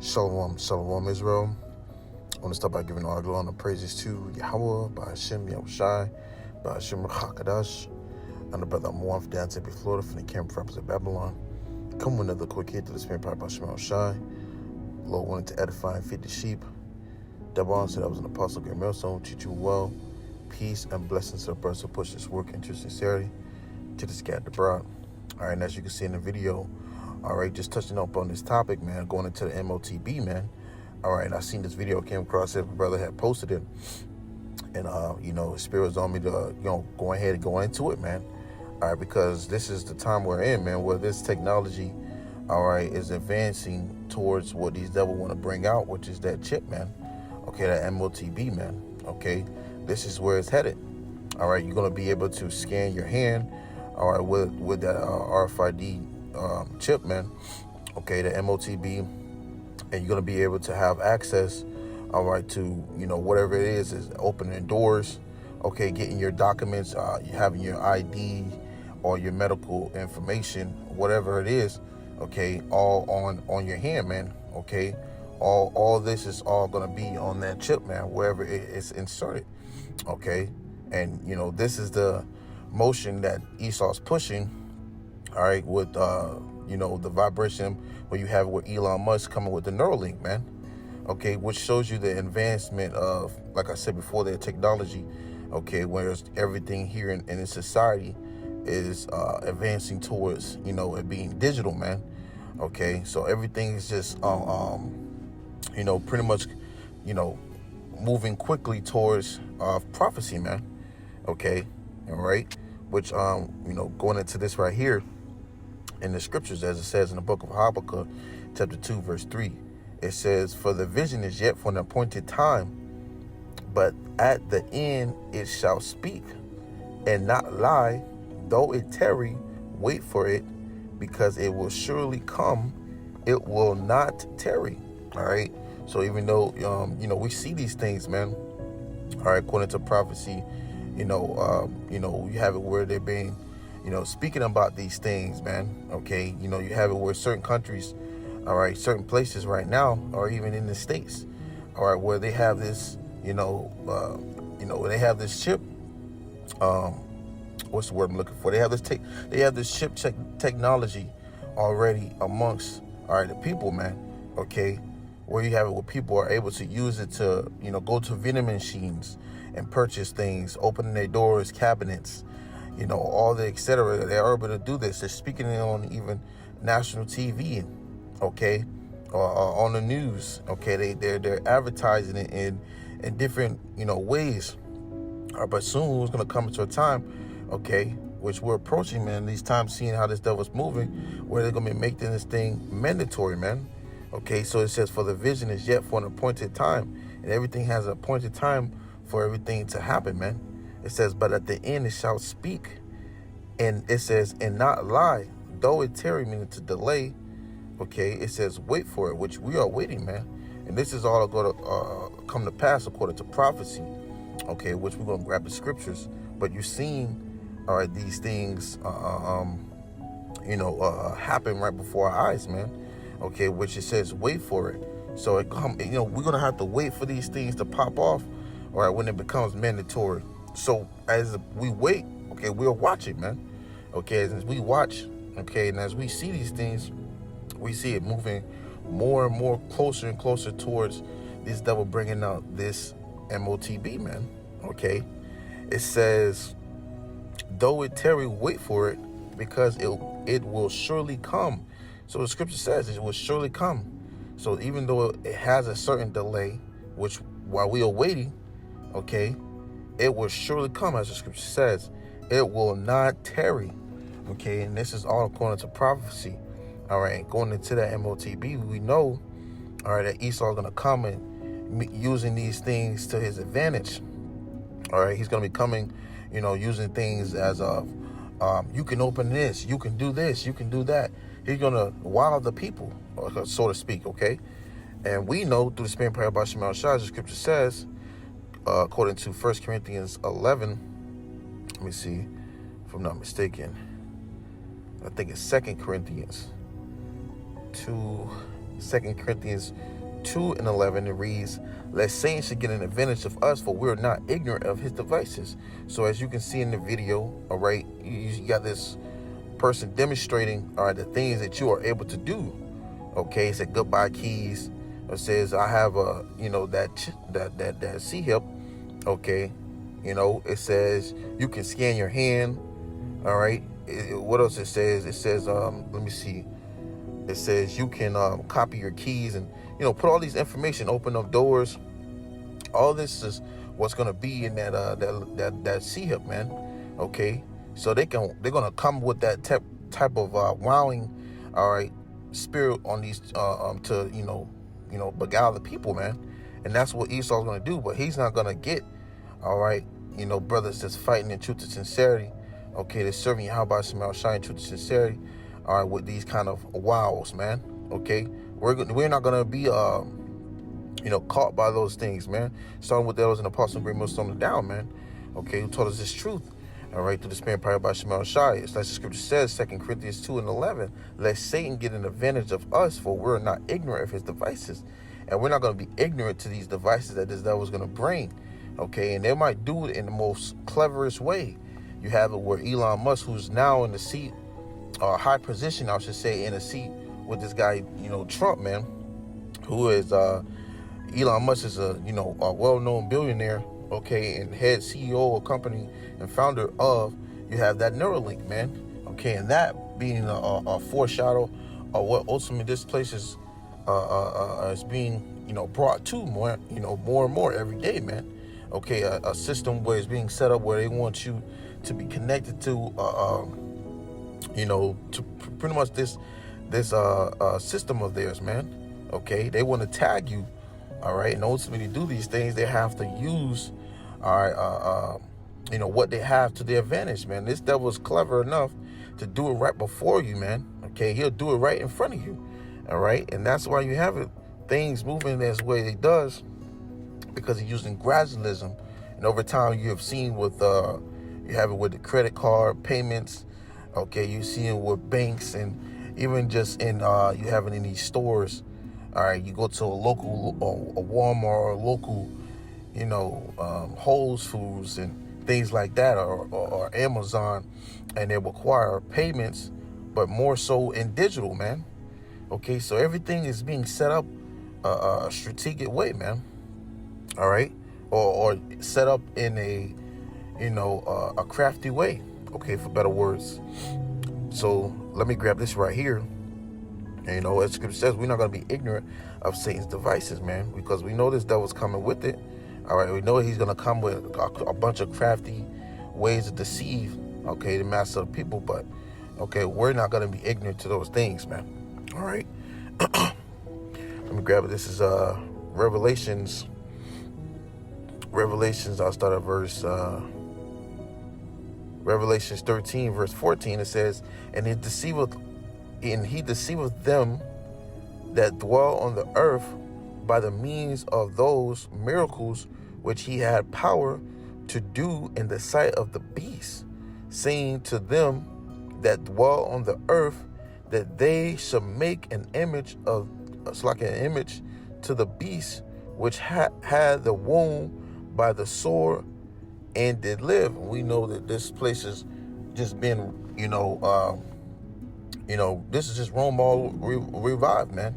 Shalom, shalom, Israel. I want to start by giving all glory and praises to YAHAWAH, BAHASHAM, YAHAWASHI, BAHASHAM, QADASH, and the brother Moore from down Tempe, Florida, from the camp rappers of Babylon. Come with another quick hit to the spirit power by YAHAWASHI. Lord wanted to edify and feed the sheep. Devon said I was an apostle, great MILLSTONE, teach you well. Peace and blessings to the brothers who push this work into sincerity, to the scattered abroad. All right, and as you can see in the video, all right, just touching up on this topic, man, going into the MOTB, man. All right, I seen this video, came across it, my brother had posted it, and his spirit was on me to, go ahead and go into it, man. All right, because this is the time we're in, man, where this technology, all right, is advancing towards what these devils want to bring out, which is that chip, man. Okay, that MOTB, man. Okay, this is where it's headed. All right, you're gonna be able to scan your hand, all right, with that Rfid chip, man. Okay, the MOTB, and you're gonna be able to have access, all right, to whatever it is opening doors, okay, getting your documents, having your ID or your medical information, whatever it is, okay, all on your hand, man. Okay, all this is all gonna be on that chip, man, wherever it's inserted. Okay, and this is the motion that Esau's pushing, all right, with the vibration where you have with Elon Musk coming with the Neuralink, man. Okay, which shows you the advancement of, like I said before, their technology. Okay, whereas everything here in society is advancing towards it being digital, man. Okay, so everything is just pretty much moving quickly towards prophecy, man. Okay, all right, which going into this right here in the scriptures, as it says in the book of Habakkuk, chapter 2, verse 3, it says, "For the vision is yet for an appointed time, but at the end it shall speak and not lie. Though it tarry, wait for it, because it will surely come, it will not tarry." All right, so even though we see these things, man, all right, according to prophecy, you have it where they're being speaking about these things, man. Okay, you have it where certain countries, all right, certain places right now, or even in the States, all right, where they have this, they have this chip. What's the word I'm looking for? They have this chip technology already amongst, all right, the people, man. Okay, where you have it where people are able to use it to, go to vending machines and purchase things, opening their doors, cabinets, all the etc. They're able to do this. They're speaking it on even national TV, okay, or on the news. Okay, they're advertising it in different ways. But soon it's gonna come to a time, okay, which we're approaching, man. These times, seeing how this devil's moving, where they're gonna be making this thing mandatory, man. Okay, so it says, "For the vision is yet for an appointed time," and everything has an appointed time for everything to happen, man. It says, "But at the end it shall speak," and it says, "and not lie. Though it tarry," meaning to delay. Okay, it says, "Wait for it," which we are waiting, man. And this is all going to come to pass according to prophecy. Okay, which we're going to grab the scriptures. But you're seeing, all right, these things, happen right before our eyes, man. Okay, which it says, "Wait for it." So it come, we're going to have to wait for these things to pop off, all right, when it becomes mandatory. So as we wait, okay, we'll watch it, man. Okay, as we watch, okay, and as we see these things, we see it moving more and more closer and closer towards this devil bringing out this MOTB, man. Okay, it says, "Though it tarry, wait for it, because it will surely come." So the scripture says it will surely come. So even though it has a certain delay, which while we are waiting, okay, it will surely come, as the scripture says. It will not tarry. Okay, and this is all according to prophecy. All right, going into that MOTB, we know, all right, that Esau is going to come and using these things to his advantage. All right, he's going to be coming, using things as of, you can open this, you can do this, you can do that. He's going to wow the people, so to speak, okay? And we know through the spirit and prayer by YAHAWASHI, the scripture says, according to 1 Corinthians 11, let me see if I'm not mistaken. I think it's 2 Corinthians 2, 2 Corinthians 2:11, it reads, lest Satan should get an advantage of us, for we're not ignorant of his devices. So as you can see in the video, all right, you got this person demonstrating, all right, the things that you are able to do. Okay, it said goodbye keys. It says I have a, that C hip. Okay, it says you can scan your hand. All right, what else it says? It says let me see. It says you can copy your keys and put all these information, open up doors. All this is what's gonna be in that C hip, man. Okay, so they're gonna come with that type of wowing, all right, spirit on these to beguile the people, man. And that's what Esau's gonna do. But he's not gonna get, all right, brothers that's fighting in truth and sincerity. Okay, they're serving Yahawah shine truth and sincerity. All right, with these kind of wows, man. Okay, we're not gonna be caught by those things, man. Starting with those and Apostle Great Millstone down, man. Okay, who told us this truth? All right, through the Spirit powered by Shemal Shai. It's like the scripture says, 2 Corinthians 2:11, lest Satan get an advantage of us, for we're not ignorant of his devices. And we're not going to be ignorant to these devices that this devil's going to bring. Okay, and they might do it in the most cleverest way. You have it where Elon Musk, who's now in the seat, high position, I should say, in a seat with this guy, Trump, man, who is, Elon Musk is a well-known billionaire, okay, and head CEO of a company and founder of, you have that Neuralink, man, okay, and that being a foreshadow of what ultimately this place is being, brought to more and more every day, man. Okay, a system where it's being set up where they want you to be connected to, to pretty much this system of theirs, man. Okay, they want to tag you. All right, and ultimately to do these things, they have to use, what they have to their advantage, man. This devil's clever enough to do it right before you, man. Okay, he'll do it right in front of you. All right, and that's why you have it, things moving as way it does, because he's using gradualism. And over time, you have seen with you have it with the credit card payments. Okay, you see it with banks, and even just in you have it in these stores. All right, you go to a local, a Walmart or a local, Whole Foods and things like that, or Amazon, and they require payments, but more so in digital, man. Okay, so everything is being set up a strategic way, man. All right, or set up in a, a crafty way. Okay, for better words. So let me grab this right here. And, as scripture says, we're not going to be ignorant of Satan's devices, man, because we know this devil's coming with it. All right, we know he's going to come with a bunch of crafty ways to deceive, okay, the mass of the people. But, okay, we're not going to be ignorant to those things, man. All right. Let me grab it. This is Revelations. I'll start at Revelations 13, verse 14. It says, and he deceiveth them that dwell on the earth by the means of those miracles which he had power to do in the sight of the beast, saying to them that dwell on the earth that they shall make an image to the beast which had the wound by the sword and did live. We know that this place has just been, this is just Rome all revived, man.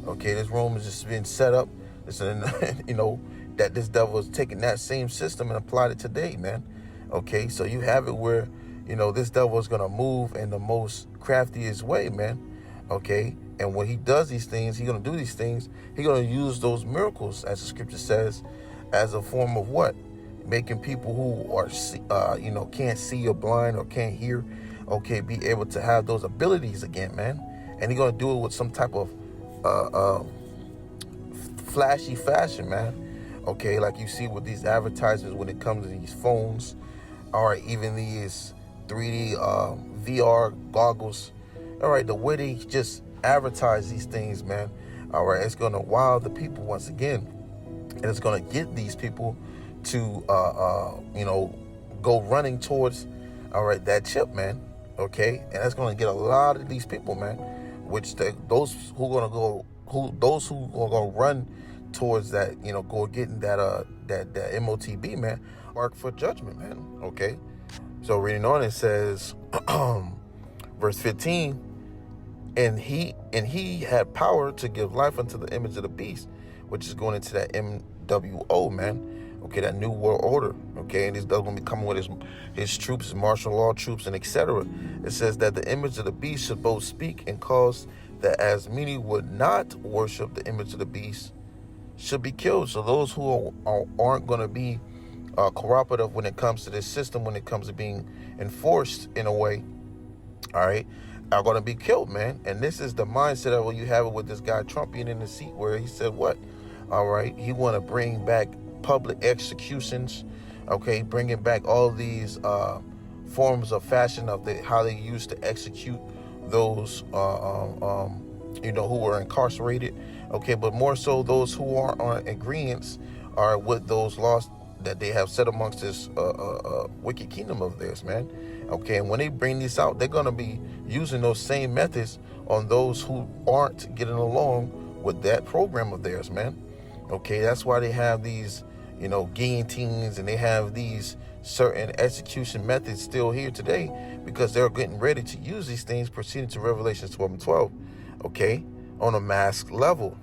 Okay, this Rome has just been set up. That this devil is taking that same system and applied it today, man. Okay, so you have it where, this devil is going to move in the most craftiest way, man. Okay, and when he does these things, he's going to do these things. He's going to use those miracles, as the scripture says, as a form of what? Making people who are, can't see or blind or can't hear, okay, be able to have those abilities again, man. And he's going to do it with some type of flashy fashion, man. Okay, like you see with these advertisements when it comes to these phones, or even these 3D VR goggles. All right, the way they just advertise these things, man. All right, it's going to wow the people once again. And it's going to get these people to, go running towards, all right, that chip, man. Okay, and that's going to get a lot of these people, man, which those who are going to go those who are gonna run towards that, go getting that MOTB, man, mark for judgment, man. Okay, so reading on, it says, verse 15, and he had power to give life unto the image of the beast, which is going into that MWO, man. Okay, that new world order. Okay, and he's going to be coming with his troops, his martial law troops, and etc. It says that the image of the beast should both speak and cause that as many would not worship the image of the beast should be killed. So those who aren't going to be cooperative when it comes to this system, when it comes to being enforced in a way, all right, are going to be killed, man. And this is the mindset of what you have with this guy Trump being in the seat, where he said what? All right, he want to bring back public executions, okay, bringing back all these forms of fashion of how they used to execute those who were incarcerated, okay, but more so those who are on agreements are with those laws that they have set amongst this wicked kingdom of theirs, man. Okay, and when they bring these out, they're gonna be using those same methods on those who aren't getting along with that program of theirs, man. Okay, that's why they have these, guillotines, and they have these certain execution methods still here today, because they're getting ready to use these things proceeding to Revelation 12 and 12, okay, on a mass level.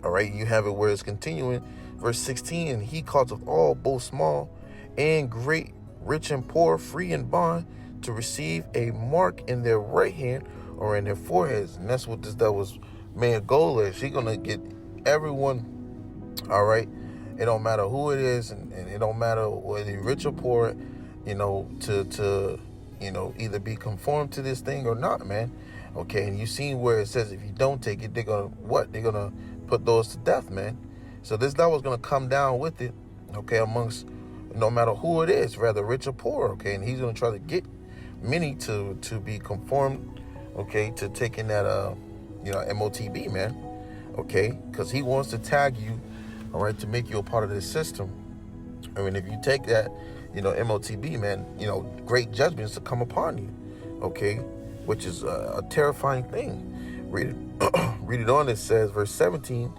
All right, you have it where it's continuing. Verse 16, and he causeth all, both small and great, rich and poor, free and bond, to receive a mark in their right hand or in their foreheads. And that's what this devil's main goal is. He's going to get everyone, all right, it don't matter who it is, and it don't matter whether you're rich or poor, to either be conformed to this thing or not, man. Okay, and you seen where it says if you don't take it, they're going to what? They're going to put those to death, man. So this devil's going to come down with it, okay, amongst no matter who it is, rather rich or poor, okay, and he's going to try to get many to be conformed, okay, to taking that, MOTB, man, okay, because he wants to tag you, all right, to make you a part of this system. I mean, if you take that, MOTB, man, great judgments to come upon you, okay, which is a terrifying thing. Read it on. It says, verse 17,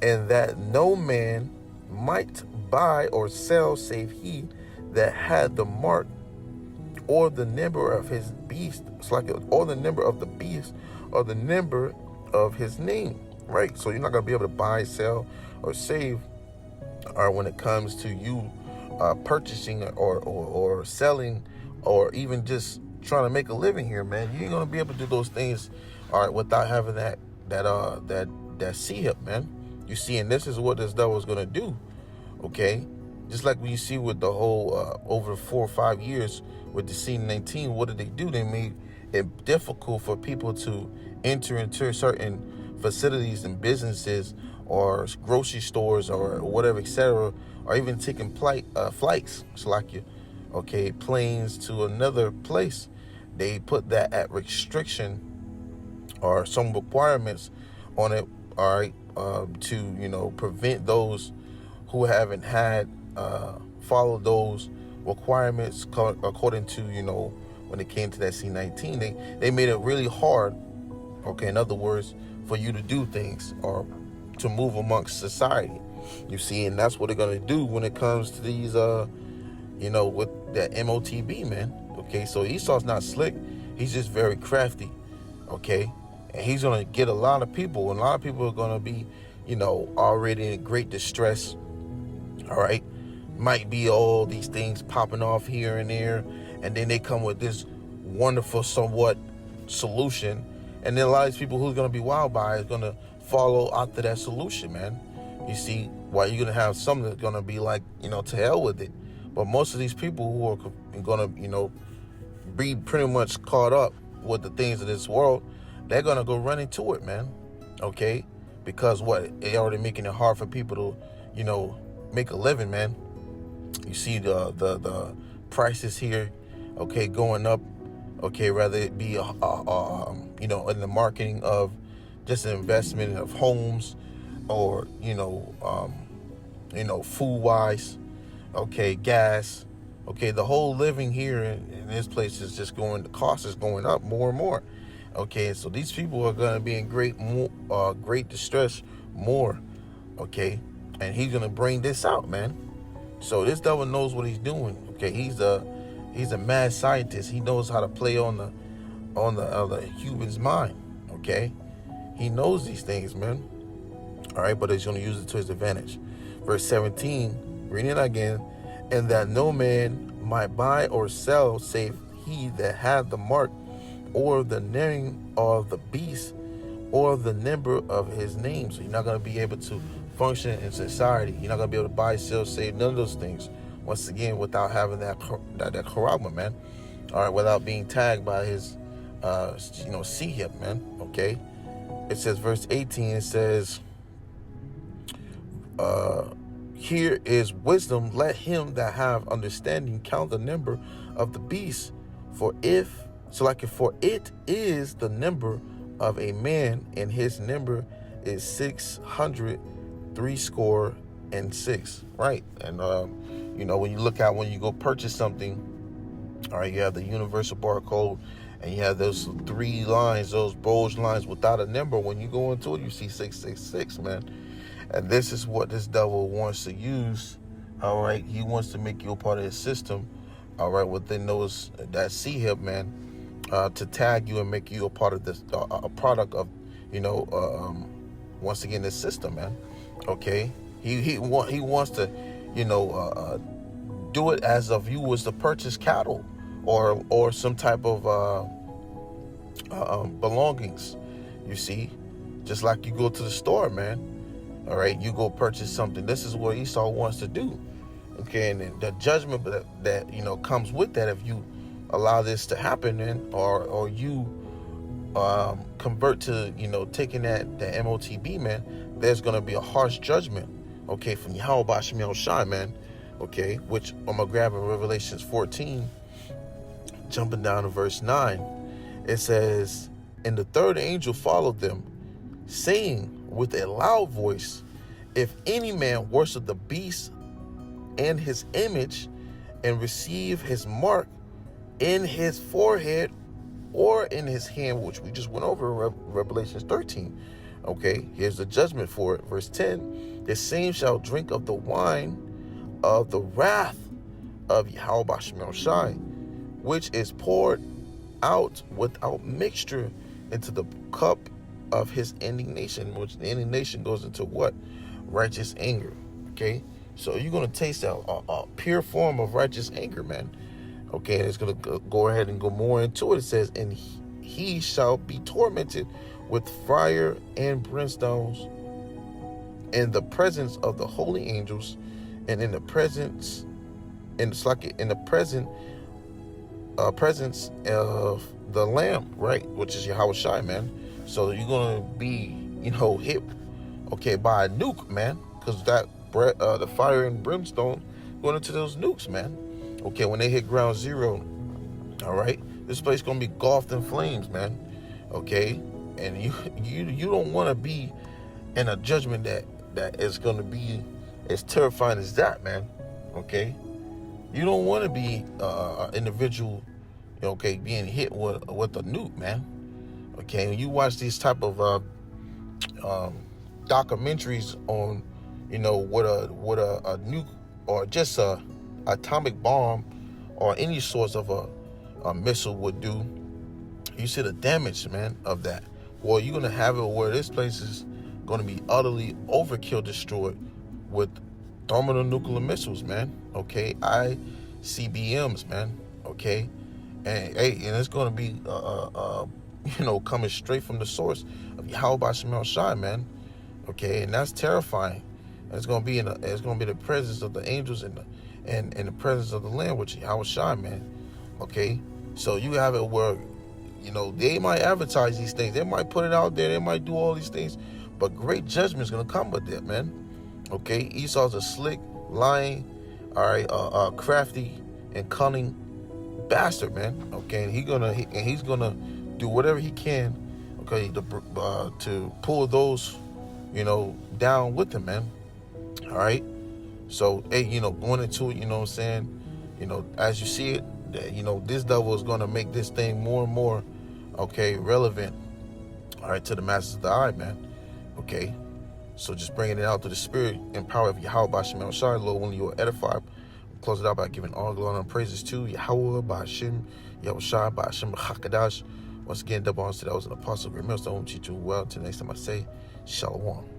and that no man might buy or sell save he that had the mark or the number of his beast, or the number of the beast, or the number of his name, right? So you're not going to be able to buy, sell, or save, or when it comes to you purchasing or selling, or even just trying to make a living here, man. You ain't going to be able to do those things, all right, without having that C-hip, man. You see, and this is what this devil is going to do, okay? Just like when you see with the whole, over 4 or 5 years with the C-19, what did they do? They made it difficult for people to enter into certain facilities and businesses or grocery stores or whatever, etc., or even taking flights, okay, planes to another place. They put that at restriction or some requirements on it, all right, to, prevent those who haven't had followed those requirements according to, when it came to that C-19. They made it really hard, okay, in other words, for you to do things or to move amongst society. You see, and that's what they're going to do when it comes to these, with that MOTB, man. Okay, so Esau's not slick. He's just very crafty, okay? And he's going to get a lot of people, and a lot of people are going to be, already in great distress, all right? Might be all these things popping off here and there, and then they come with this wonderful, somewhat solution, and then a lot of these people who's going to be wild by is going to follow after that solution, man. You see, while you're going to have some that's going to be like, to hell with it. But most of these people who are going to, be pretty much caught up with the things of this world, they're going to go run into it, man. Okay? Because what? They already making it hard for people to, make a living, man. You see the prices here, okay, going up, okay, rather it be, in the marketing of just an investment of homes or, food-wise, okay, gas, okay, the whole living here in this place is just the cost is going up more and more, Okay, so these people are gonna be in great distress more. Okay, and he's gonna bring this out, man. So this devil knows what he's doing. Okay, he's a mad scientist. He knows how to play on the human's mind. Okay, he knows these things, man. All right, but he's gonna use it to his advantage. Verse 17, reading it again, and that no man might buy or sell save he that had the mark, or the name of the beast, or the number of his name. So you're not going to be able to function in society. You're not going to be able to buy, sell, save, none of those things. Once again, without having that charagma, man. All right, without being tagged by his, sihib, man. Okay. It says, verse 18. It says, here is wisdom. Let him that have understanding count the number of the beast, for it is the number of a man, and his number is 666. Right. And when you go purchase something, all right, you have the universal barcode, and you have those 3 lines, those bulge lines without a number. When you go into it, you see 666, man. And this is what this devil wants to use. All right, he wants to make you a part of his system. All right, within that C-hip, man, to tag you and make you a part of this, a product of, once again, this system, man. Okay, he wants to, do it as if you was to purchase cattle or some type of belongings. You see, just like you go to the store, man. All right, you go purchase something. This is what Esau wants to do. Okay, and the judgment that comes with that, if you allow this to happen, then or you convert to taking that MOTB, man, there's gonna be a harsh judgment. Okay, from YAHAWASHI, man. Okay, which I'm gonna grab in Revelations 14, jumping down to verse 9. It says, and the third angel followed them, saying with a loud voice, if any man worship the beast and his image, and receive his mark in his forehead or in his hand, which we just went over in Revelation 13. Okay, here's the judgment for it. Verse 10, the same shall drink of the wine of the wrath of YAHAWASHI, which is poured out without mixture into the cup of his indignation, which the indignation goes into what? Righteous anger. Okay, so you're going to taste a pure form of righteous anger, man. Okay, and it's going to go ahead and go more into it. It says, and he shall be tormented with fire and brimstones in the presence of the holy angels, and in the presence of the Lamb, right, which is Yahawashi, man. So you're gonna be, hit, okay, by a nuke, man, because the fire and brimstone going into those nukes, man. Okay, when they hit ground zero, all right, this place gonna be engulfed in flames, man. Okay, and you don't want to be in a judgment that is gonna be as terrifying as that, man. Okay, you don't want to be an individual, okay, being hit with a nuke, man. Okay, when you watch these type of documentaries on, what a nuke or just a atomic bomb or any source of a missile would do, you see the damage, man, of that. Well, you're gonna have it where this place is gonna be utterly overkill destroyed with thermonuclear missiles, man. Okay, ICBMs, man. Okay, and it's gonna be coming straight from the source of YAHAWASHI, man. Okay, and that's terrifying. And it's gonna be the presence of the angels and the presence of the Lamb, which is YAHAWASHI, man. Okay, so you have it where they might advertise these things, they might put it out there, they might do all these things, but great judgment is gonna come with that, man. Okay, Esau's a slick, lying, all right, crafty and cunning bastard, man. Okay, and he's gonna do whatever he can, okay, to pull those, down with him, man. All right. So, hey, going into it, what I'm saying, as you see it, that, this devil is gonna make this thing more and more, okay, relevant, all right, to the masses of the eye, man, okay? So just bringing it out through the spirit and power of Yahawah, BAHASHAM, YAHAWASHI, Lord, when you will edify, close it out by giving all glory and praises to Yahawah, BAHASHAM, YAHAWASHI, BAHASHAM, QADASH. Once again, double honors to that was an apostle, great millstone, teach you well. Till next time I say, Shalom.